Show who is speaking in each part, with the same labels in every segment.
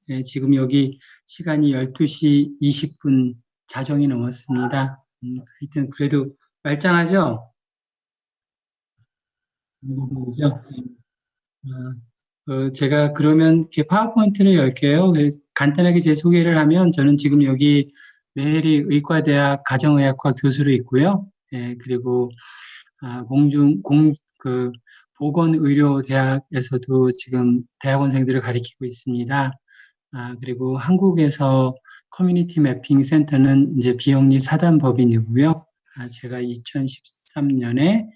Speaker 1: 네, 지금 여기 시간이 12시 20분 자정이 넘었습니다. 하여튼 그래도 말짱하죠? 그죠? 제가 그러면 이렇게 파워포인트를 열게요. 그래서 간단하게 제 소개를 하면 저는 지금 여기 메해리 의과대학 가정의학과 교수로 있고요. 예, 그리고 그 보건의료대학에서도 지금 대학원생들을 가리키고 있습니다. 그리고 한국에서 커뮤니티 매핑 센터는 이제 비영리 사단법인이고요. 제가 2013년에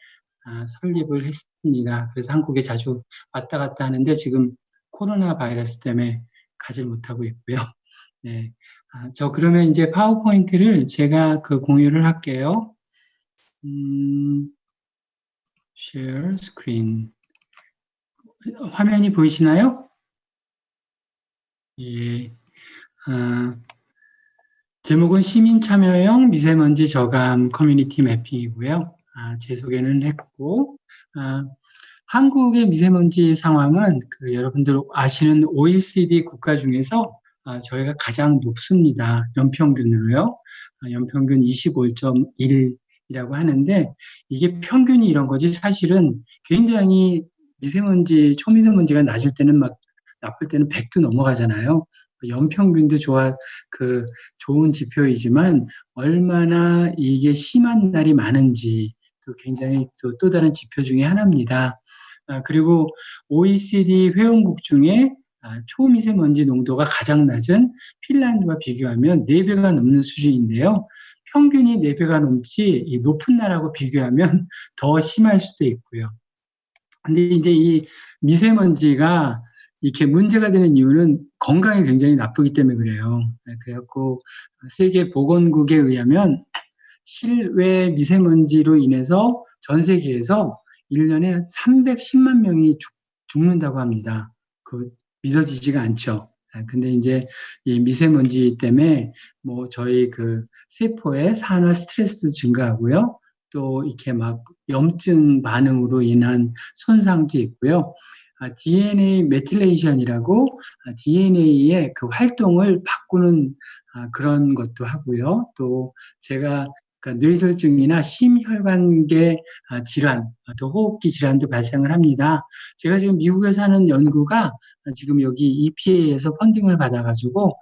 Speaker 1: 설립을 했습니다. 그래서 한국에 자주 왔다 갔다 하는데 지금 코로나 바이러스 때문에 가질 못하고 있고요. 네. 저 그러면 이제 파워포인트를 제가 그 공유를 할게요. share screen. 화면이 보이시나요? 예. 제목은 시민 참여형 미세먼지 저감 커뮤니티 매핑이고요. 제 소개는 했고, 한국의 미세먼지 상황은 여러분들 아시는 OECD 국가 중에서 저희가 가장 높습니다. 연평균으로요. 연평균 25.1이라고 하는데 이게 평균이 이런 거지 사실은 굉장히 미세먼지, 초미세먼지가 낮을 때는 막 나쁠 때는 100도 넘어가잖아요. 연평균도 좋은 지표이지만 얼마나 이게 심한 날이 많은지 또 굉장히 또 다른 지표 중에 하나입니다. 그리고 OECD 회원국 중에 초미세먼지 농도가 가장 낮은 핀란드와 비교하면 4배가 넘는 수준인데요. 평균이 4배가 넘지 이 높은 나라하고 비교하면 더 심할 수도 있고요. 근데 이제 이 미세먼지가 이렇게 문제가 되는 이유는 건강에 굉장히 나쁘기 때문에 그래요. 그래갖고 세계보건국에 의하면 실외 미세먼지로 인해서 전 세계에서 1년에 310만 명이 죽는다고 합니다. 믿어지지가 않죠. 근데 이제 이 미세먼지 때문에 뭐 저희 세포의 산화 스트레스도 증가하고요. 또 이렇게 막 염증 반응으로 인한 손상도 있고요. DNA 메틸레이션이라고 DNA의 그 활동을 바꾸는 그런 것도 하고요. 또 제가 뇌졸중이나 심혈관계 질환, 또 호흡기 질환도 발생을 합니다. 제가 지금 미국에서 하는 연구가 지금 여기 EPA에서 펀딩을 받아가지고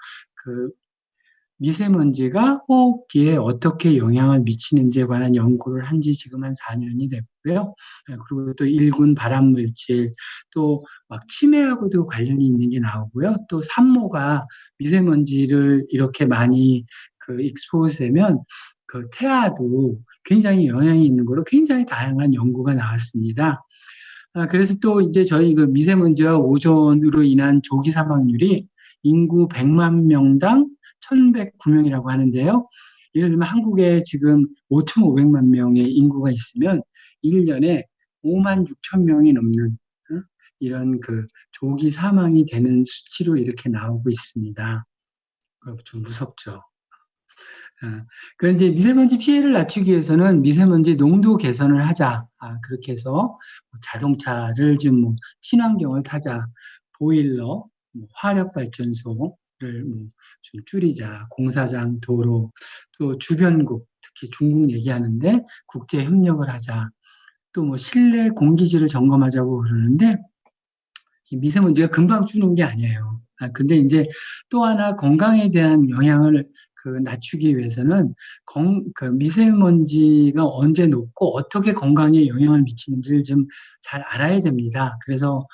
Speaker 1: 미세먼지가 호흡기에 어떻게 영향을 미치는지에 관한 연구를 한 지 지금 한 4년이 됐고요. 그리고 또 일군 발암물질, 또 막 치매하고도 관련이 있는 게 나오고요. 또 산모가 미세먼지를 이렇게 많이 익스포즈 되면 태아도 굉장히 영향이 있는 거로 굉장히 다양한 연구가 나왔습니다. 그래서 또 이제 저희 미세먼지와 오존으로 인한 조기 사망률이 인구 100만 명당 1,109명이라고 하는데요. 예를 들면 한국에 지금 5,500만 명의 인구가 있으면 1년에 5만 6천 명이 넘는 이런 조기 사망이 되는 수치로 이렇게 나오고 있습니다. 좀 무섭죠. 그런데 미세먼지 피해를 낮추기 위해서는 미세먼지 농도 개선을 하자. 그렇게 해서 자동차를 좀 친환경을 타자. 보일러, 화력발전소를 좀 줄이자. 공사장, 도로, 또 주변국, 특히 중국 얘기하는데 국제 협력을 하자. 또 실내 공기질을 점검하자고 그러는데 미세먼지가 금방 주는 게 아니에요. 근데 이제 또 하나 건강에 대한 영향을 낮추기 위해서는 미세먼지가 언제 높고 어떻게 건강에 영향을 미치는지를 좀 잘 알아야 됩니다. 그래서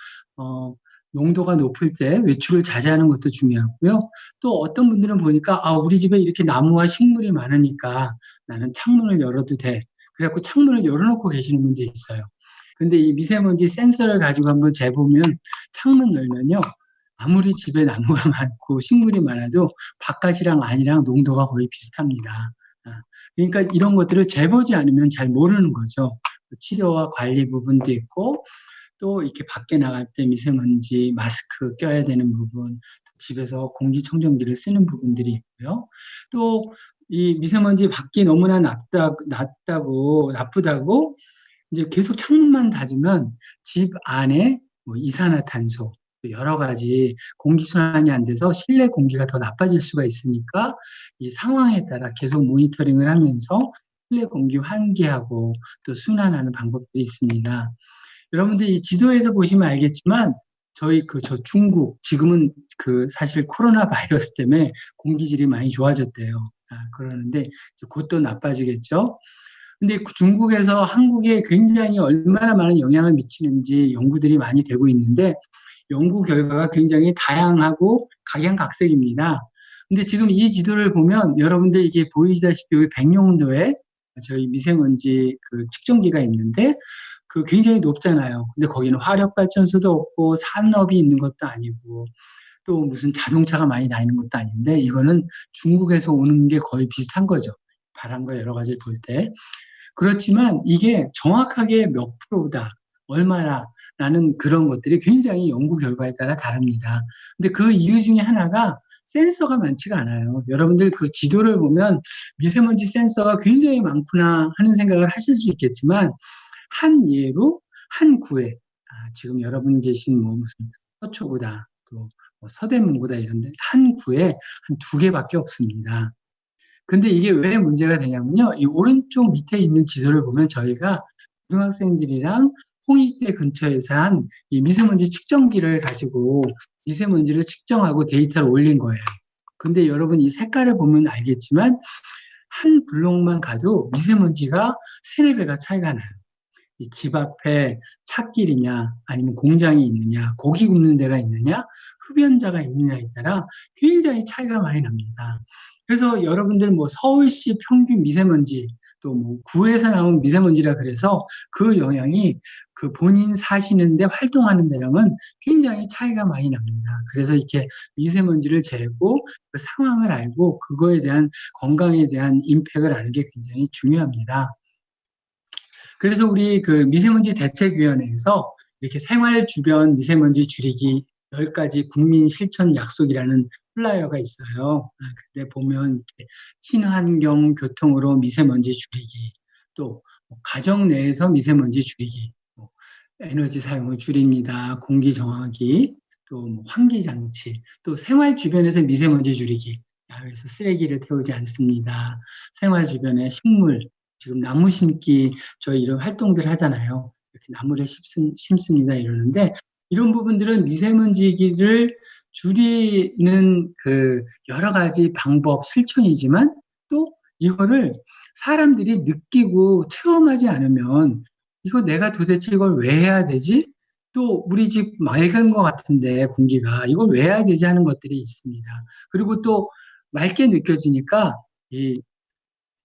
Speaker 1: 농도가 높을 때 외출을 자제하는 것도 중요하고요. 또 어떤 분들은 보니까 우리 집에 이렇게 나무와 식물이 많으니까 나는 창문을 열어도 돼. 그래갖고 창문을 열어놓고 계시는 분도 있어요. 근데 이 미세먼지 센서를 가지고 한번 재보면 창문 열면요. 아무리 집에 나무가 많고 식물이 많아도 바깥이랑 안이랑 농도가 거의 비슷합니다. 그러니까 이런 것들을 재보지 않으면 잘 모르는 거죠. 치료와 관리 부분도 있고 또 이렇게 밖에 나갈 때 미세먼지 마스크 껴야 되는 부분, 집에서 공기청정기를 쓰는 부분들이 있고요. 또 이 미세먼지 밖이 너무나 나쁘다고 이제 계속 창문만 닫으면 집 안에 이산화탄소, 또 여러 가지 공기순환이 안 돼서 실내 공기가 더 나빠질 수가 있으니까 이 상황에 따라 계속 모니터링을 하면서 실내 공기 환기하고 또 순환하는 방법들이 있습니다. 여러분들 이 지도에서 보시면 알겠지만 저 중국 지금은 사실 코로나 바이러스 때문에 공기질이 많이 좋아졌대요. 그러는데 곧 또 나빠지겠죠. 근데 중국에서 한국에 굉장히 얼마나 많은 영향을 미치는지 연구들이 많이 되고 있는데 연구 결과가 굉장히 다양하고 각양각색입니다. 근데 지금 이 지도를 보면 여러분들 이게 보이시다시피 여기 백령도에 저희 미세먼지 측정기가 있는데 굉장히 높잖아요. 근데 거기는 화력발전소도 없고 산업이 있는 것도 아니고 또 무슨 자동차가 많이 다니는 것도 아닌데 이거는 중국에서 오는 게 거의 비슷한 거죠. 바람과 여러 가지를 볼 때. 그렇지만 이게 정확하게 몇 프로다, 얼마나라는 그런 것들이 굉장히 연구 결과에 따라 다릅니다. 근데 그 이유 중에 하나가 센서가 많지가 않아요. 여러분들 그 지도를 보면 미세먼지 센서가 굉장히 많구나 하는 생각을 하실 수 있겠지만 한 예로 한 구에 지금 여러분 계신 무슨 서초구다 또 서대문구다 이런데 한 구에 한 2개밖에 없습니다. 근데 이게 왜 문제가 되냐면요. 이 오른쪽 밑에 있는 지도를 보면 저희가 고등학생들이랑 홍익대 근처에서 한 이 미세먼지 측정기를 가지고 미세먼지를 측정하고 데이터를 올린 거예요. 근데 여러분 이 색깔을 보면 알겠지만 한 블록만 가도 미세먼지가 3-4배가 차이가 나요. 이 집 앞에 찻길이냐 아니면 공장이 있느냐 고기 굽는 데가 있느냐 흡연자가 있느냐에 따라 굉장히 차이가 많이 납니다. 그래서 여러분들 서울시 평균 미세먼지 또 구에서 나온 미세먼지라 그래서 그 영향이 본인 사시는데 활동하는 데랑은 굉장히 차이가 많이 납니다. 그래서 이렇게 미세먼지를 재고 그 상황을 알고 그거에 대한 건강에 대한 임팩을 아는 게 굉장히 중요합니다. 그래서 우리 미세먼지 대책위원회에서 이렇게 생활 주변 미세먼지 줄이기 10가지 국민 실천 약속이라는 플라이어가 있어요. 근데 보면 친환경 교통으로 미세먼지 줄이기, 또 가정 내에서 미세먼지 줄이기, 에너지 사용을 줄입니다. 공기 정화기, 또 환기 장치, 또 생활 주변에서 미세먼지 줄이기. 야외에서 쓰레기를 태우지 않습니다. 생활 주변에 식물, 지금 나무 심기 저희 이런 활동들 하잖아요. 이렇게 나무를 심습니다 이러는데 이런 부분들은 미세먼지를 줄이는 여러 가지 방법 실천이지만 또 이거를 사람들이 느끼고 체험하지 않으면 이거 내가 도대체 이걸 왜 해야 되지? 또 우리 집 맑은 것 같은데 공기가 이걸 왜 해야 되지 하는 것들이 있습니다. 그리고 또 맑게 느껴지니까 이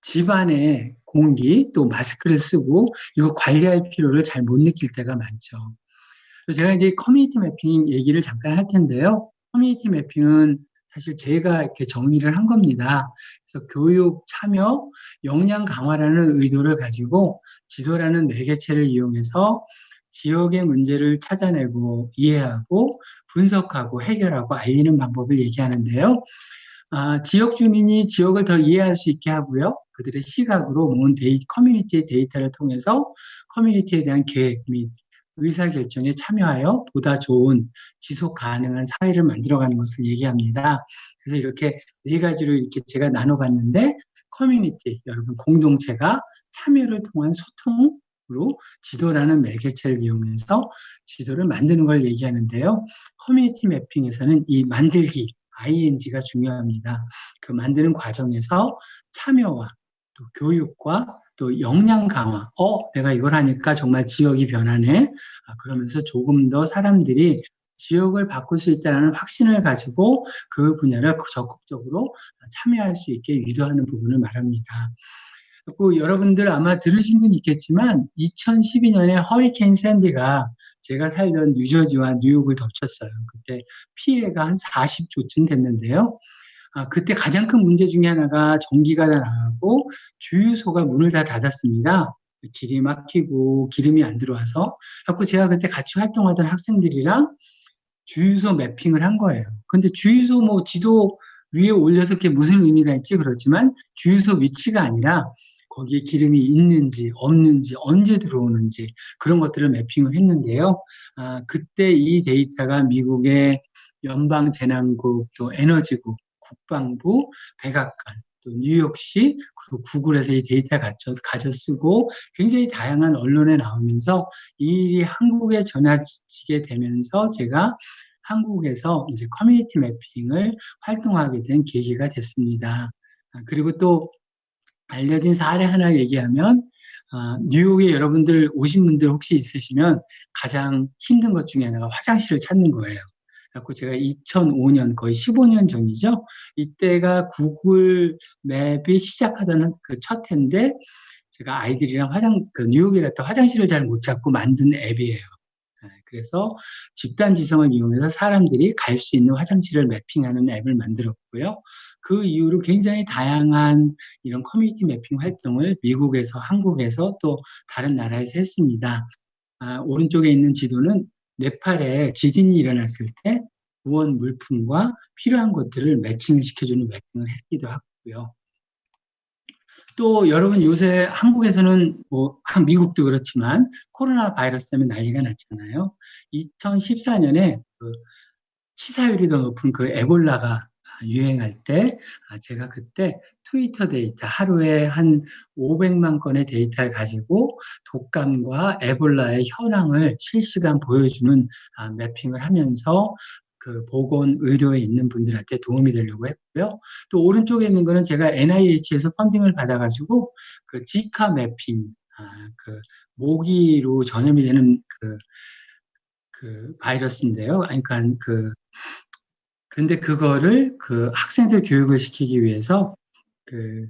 Speaker 1: 집안의 공기 또 마스크를 쓰고 이거 관리할 필요를 잘 못 느낄 때가 많죠. 그래서 제가 이제 커뮤니티 매핑 얘기를 잠깐 할 텐데요. 커뮤니티 매핑은 사실 제가 이렇게 정리를 한 겁니다. 그래서 교육, 참여, 역량 강화라는 의도를 가지고 지도라는 매개체를 이용해서 지역의 문제를 찾아내고 이해하고 분석하고 해결하고 알리는 방법을 얘기하는데요. 지역 주민이 지역을 더 이해할 수 있게 하고요. 그들의 시각으로 모은 커뮤니티의 데이터를 통해서 커뮤니티에 대한 계획 및 의사결정에 참여하여 보다 좋은 지속 가능한 사회를 만들어가는 것을 얘기합니다. 그래서 이렇게 4가지로 이렇게 제가 나눠봤는데 커뮤니티, 여러분 공동체가 참여를 통한 소통으로 지도라는 매개체를 이용해서 지도를 만드는 걸 얘기하는데요. 커뮤니티 매핑에서는 이 만들기, ing가 중요합니다. 그 만드는 과정에서 참여와 또 교육과 또 역량 강화. 내가 이걸 하니까 정말 지역이 변하네. 그러면서 조금 더 사람들이 지역을 바꿀 수 있다는 확신을 가지고 그 분야를 적극적으로 참여할 수 있게 유도하는 부분을 말합니다. 그리고 여러분들 아마 들으신 분 있겠지만 2012년에 허리케인 샌디가 제가 살던 뉴저지와 뉴욕을 덮쳤어요. 그때 피해가 한 40조쯤 됐는데요. 그때 가장 큰 문제 중에 하나가 전기가 다 나가고 주유소가 문을 다 닫았습니다. 길이 막히고 기름이 안 들어와서. 그래서 제가 그때 같이 활동하던 학생들이랑 주유소 매핑을 한 거예요. 근데 주유소 지도 위에 올려서 그게 무슨 의미가 있지 그렇지만 주유소 위치가 아니라 거기에 기름이 있는지 없는지 언제 들어오는지 그런 것들을 매핑을 했는데요. 그때 이 데이터가 미국의 연방재난국, 또 에너지국, 국방부, 백악관, 또 뉴욕시, 그리고 구글에서 이 데이터 가져 쓰고 굉장히 다양한 언론에 나오면서 이 일이 한국에 전해지게 되면서 제가 한국에서 이제 커뮤니티 매핑을 활동하게 된 계기가 됐습니다. 그리고 또 알려진 사례 하나 얘기하면, 뉴욕에 여러분들 오신 분들 혹시 있으시면 가장 힘든 것 중에 하나가 화장실을 찾는 거예요. 그래서 제가 2005년, 거의 15년 전이죠. 이때가 구글 맵이 시작하던 그 첫 해인데, 제가 아이들이랑 뉴욕에 갔다 화장실을 잘 못 찾고 만든 앱이에요. 그래서 집단 지성을 이용해서 사람들이 갈 수 있는 화장실을 매핑하는 앱을 만들었고요. 그 이후로 굉장히 다양한 이런 커뮤니티 매핑 활동을 미국에서, 한국에서 또 다른 나라에서 했습니다. 오른쪽에 있는 지도는 네팔에 지진이 일어났을 때 구원 물품과 필요한 것들을 매칭을 시켜주는 매핑을 했기도 하고요. 또 여러분 요새 한국에서는 미국도 그렇지만 코로나 바이러스 때문에 난리가 났잖아요. 2014년에 그 치사율이 더 높은 그 에볼라가 유행할 때 제가 그때 트위터 데이터 하루에 한 500만 건의 데이터를 가지고 독감과 에볼라의 현황을 실시간 보여주는 매핑을 하면서 그 보건 의료에 있는 분들한테 도움이 되려고 했고요. 또 오른쪽에 있는 거는 제가 NIH에서 펀딩을 받아가지고 그 지카 매핑, 그 모기로 전염이 되는 그 바이러스인데요. 그러니까 근데 그거를 그 학생들 교육을 시키기 위해서 그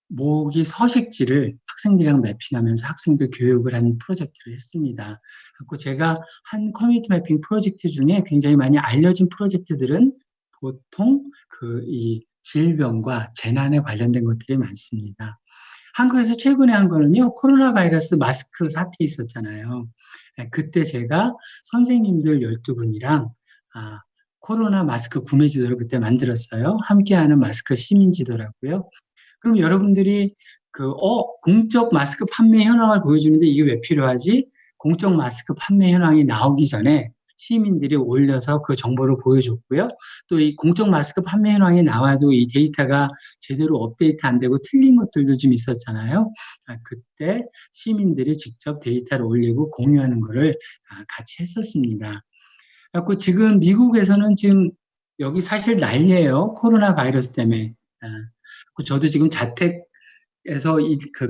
Speaker 1: 모기 서식지를 학생들이랑 매핑하면서 학생들 교육을 하는 프로젝트를 했습니다. 그래서 제가 한 커뮤니티 매핑 프로젝트 중에 굉장히 많이 알려진 프로젝트들은 보통 이 질병과 재난에 관련된 것들이 많습니다. 한국에서 최근에 한 거는요, 코로나 바이러스 마스크 사태 있었잖아요. 그때 제가 선생님들 12분이랑 코로나 마스크 구매 지도를 그때 만들었어요. 함께하는 마스크 시민 지도라고요. 그럼 여러분들이 공적 마스크 판매 현황을 보여주는데 이게 왜 필요하지? 공적 마스크 판매 현황이 나오기 전에 시민들이 올려서 그 정보를 보여줬고요. 또 이 공적 마스크 판매 현황이 나와도 이 데이터가 제대로 업데이트 안 되고 틀린 것들도 좀 있었잖아요. 그때 시민들이 직접 데이터를 올리고 공유하는 거를 같이 했었습니다. 그래서 지금 미국에서는 지금 여기 사실 난리예요. 코로나 바이러스 때문에. 저도 지금 자택에서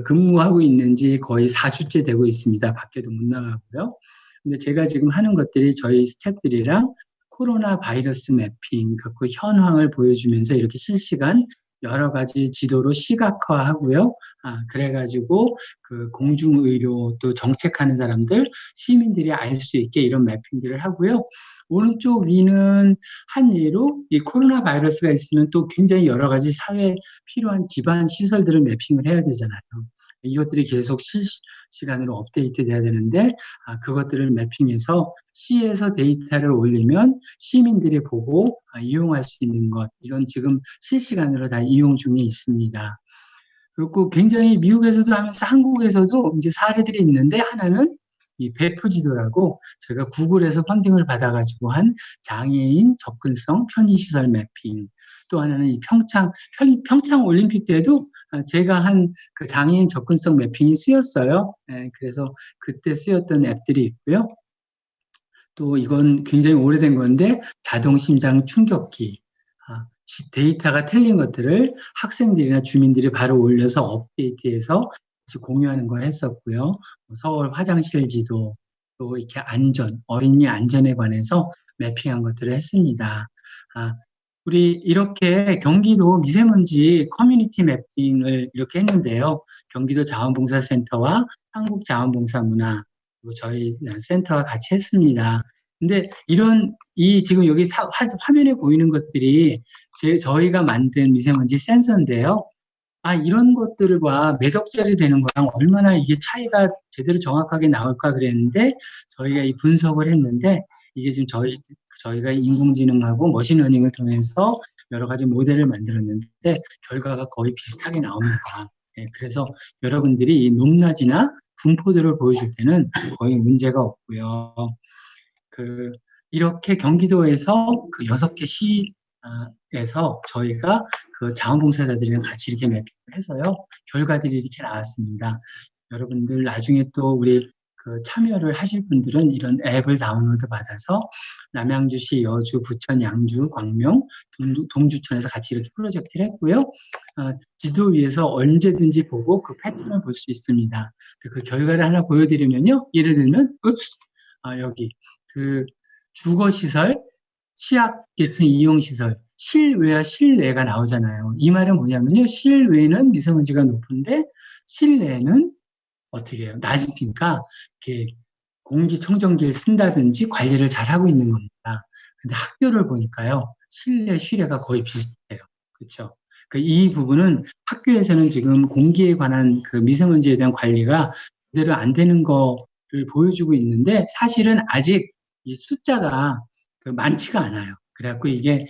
Speaker 1: 근무하고 있는지 거의 4주째 되고 있습니다. 밖에도 못 나가고요. 근데 제가 지금 하는 것들이 저희 스태프들이랑 코로나 바이러스 매핑, 그 현황을 보여주면서 이렇게 실시간 여러 가지 지도로 시각화하고요. 그래가지고 그 공중의료 또 정책하는 사람들, 시민들이 알 수 있게 이런 매핑들을 하고요. 오른쪽 위는 한 예로 이 코로나 바이러스가 있으면 또 굉장히 여러 가지 사회에 필요한 기반 시설들을 매핑을 해야 되잖아요. 이것들이 계속 실시간으로 업데이트 돼야 되는데 그것들을 매핑해서 시에서 데이터를 올리면 시민들이 보고 이용할 수 있는 것, 이건 지금 실시간으로 다 이용 중에 있습니다. 그리고 굉장히 미국에서도 하면서 한국에서도 이제 사례들이 있는데 하나는 이 배프지도라고 제가 구글에서 펀딩을 받아가지고 한 장애인 접근성 편의시설 매핑. 또 하나는 이 평창 올림픽 때도 제가 한 그 장애인 접근성 매핑이 쓰였어요. 그래서 그때 쓰였던 앱들이 있고요. 또 이건 굉장히 오래된 건데 자동심장 충격기. 데이터가 틀린 것들을 학생들이나 주민들이 바로 올려서 업데이트해서 공유하는 걸 했었고요. 서울 화장실 지도, 또 이렇게 어린이 안전에 관해서 매핑한 것들을 했습니다. 우리 이렇게 경기도 미세먼지 커뮤니티 매핑을 이렇게 했는데요. 경기도 자원봉사센터와 한국자원봉사문화, 그리고 저희 센터와 같이 했습니다. 근데 지금 여기 화면에 보이는 것들이 저희가 만든 미세먼지 센서인데요. 이런 것들과 몇 억짜리 되는 거랑 얼마나 이게 차이가 제대로 정확하게 나올까 그랬는데, 저희가 이 분석을 했는데, 이게 지금 저희가 인공지능하고 머신러닝을 통해서 여러 가지 모델을 만들었는데, 결과가 거의 비슷하게 나옵니다. 그래서 여러분들이 이 높낮이나 분포도를 보여줄 때는 거의 문제가 없고요. 이렇게 경기도에서 그 6개 시에서 저희가 그 자원봉사자들이랑 같이 이렇게 매핑을 해서요. 결과들이 이렇게 나왔습니다. 여러분들 나중에 또 우리 그 참여를 하실 분들은 이런 앱을 다운로드 받아서 남양주시, 여주, 부천, 양주, 광명, 동주천에서 같이 이렇게 프로젝트를 했고요. 지도 위에서 언제든지 보고 그 패턴을 볼 수 있습니다. 그 결과를 하나 보여드리면요. 예를 들면, 여기 그 주거시설, 취약계층 이용시설, 실외와 실내가 나오잖아요. 이 말은 뭐냐면요. 실외는 미세먼지가 높은데 실내는 어떻게 해요? 낮으니까 이렇게 공기청정기를 쓴다든지 관리를 잘 하고 있는 겁니다. 근데 학교를 보니까요. 실내, 실외가 거의 비슷해요. 그렇죠? 이 부분은 학교에서는 지금 공기에 관한 그 미세먼지에 대한 관리가 제대로 안 되는 거를 보여주고 있는데 사실은 아직 이 숫자가 많지가 않아요. 그래갖고 이게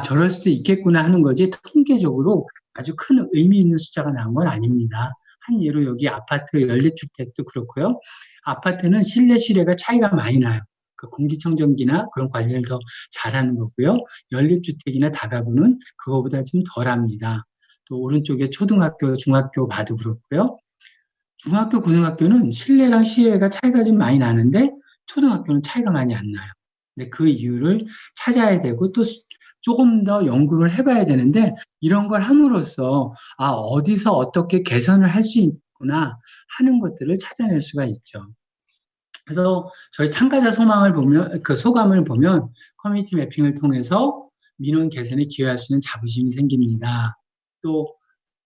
Speaker 1: 저럴 수도 있겠구나 하는 거지 통계적으로 아주 큰 의미 있는 숫자가 나온 건 아닙니다. 한 예로 여기 아파트 연립주택도 그렇고요. 아파트는 실내 실외가 차이가 많이 나요. 그 공기청정기나 그런 관리를 더 잘하는 거고요. 연립주택이나 다가구는 그거보다 좀 덜합니다. 또 오른쪽에 초등학교, 중학교 봐도 그렇고요. 중학교, 고등학교는 실내랑 실외가 차이가 좀 많이 나는데 초등학교는 차이가 많이 안 나요. 근데 그 이유를 찾아야 되고 또 조금 더 연구를 해봐야 되는데 이런 걸 함으로써 어디서 어떻게 개선을 할 수 있구나 하는 것들을 찾아낼 수가 있죠. 그래서 저희 참가자 소감을 보면 커뮤니티 매핑을 통해서 민원 개선에 기여할 수 있는 자부심이 생깁니다. 또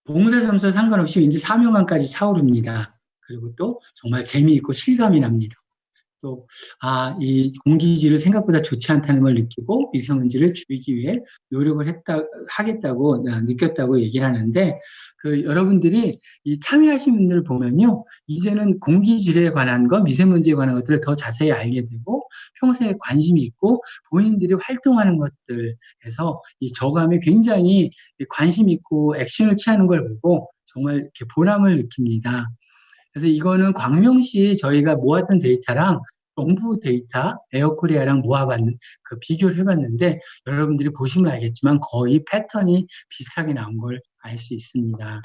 Speaker 1: 봉사 점수 상관없이 왠지 사명감까지 차오릅니다. 그리고 또 정말 재미있고 실감이 납니다. 또, 이 공기질을 생각보다 좋지 않다는 걸 느끼고 미세먼지를 줄이기 위해 하겠다고 느꼈다고 얘기를 하는데, 여러분들이 이 참여하신 분들을 보면요. 이제는 공기질에 관한 것, 미세먼지에 관한 것들을 더 자세히 알게 되고, 평소에 관심이 있고, 본인들이 활동하는 것들에서 이 저감에 굉장히 관심 있고 액션을 취하는 걸 보고 정말 이렇게 보람을 느낍니다. 그래서 이거는 광명시 저희가 모았던 데이터랑 정부 데이터, 에어코리아랑 비교를 해봤는데 여러분들이 보시면 알겠지만 거의 패턴이 비슷하게 나온 걸 알 수 있습니다.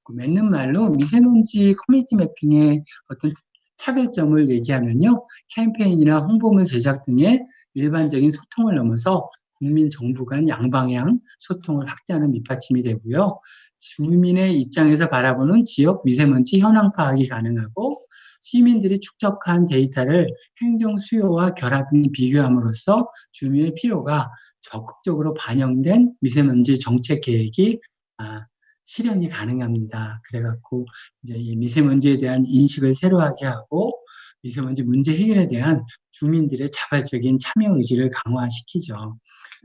Speaker 1: 맞는 말로 미세먼지 커뮤니티 매핑의 어떤 차별점을 얘기하면요. 캠페인이나 홍보물 제작 등의 일반적인 소통을 넘어서 국민 정부 간 양방향 소통을 확대하는 밑받침이 되고요. 주민의 입장에서 바라보는 지역 미세먼지 현황 파악이 가능하고 시민들이 축적한 데이터를 행정 수요와 결합이 비교함으로써 주민의 필요가 적극적으로 반영된 미세먼지 정책 계획이 실현이 가능합니다. 그래갖고 이제 이 미세먼지에 대한 인식을 새로하게 하고 미세먼지 문제 해결에 대한 주민들의 자발적인 참여 의지를 강화시키죠.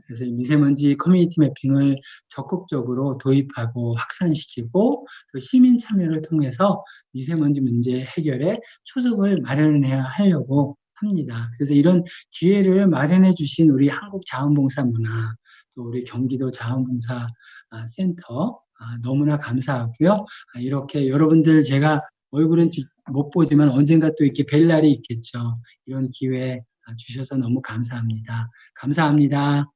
Speaker 1: 그래서 미세먼지 커뮤니티 매핑을 적극적으로 도입하고 확산시키고 또 시민 참여를 통해서 미세먼지 문제 해결에 초석을 마련해야 하려고 합니다. 그래서 이런 기회를 마련해 주신 우리 한국자원봉사문화 또 우리 경기도 자원봉사센터 너무나 감사하고요. 이렇게 여러분들 제가 얼굴은 못 보지만 언젠가 또 이렇게 뵐 날이 있겠죠. 이런 기회 주셔서 너무 감사합니다. 감사합니다.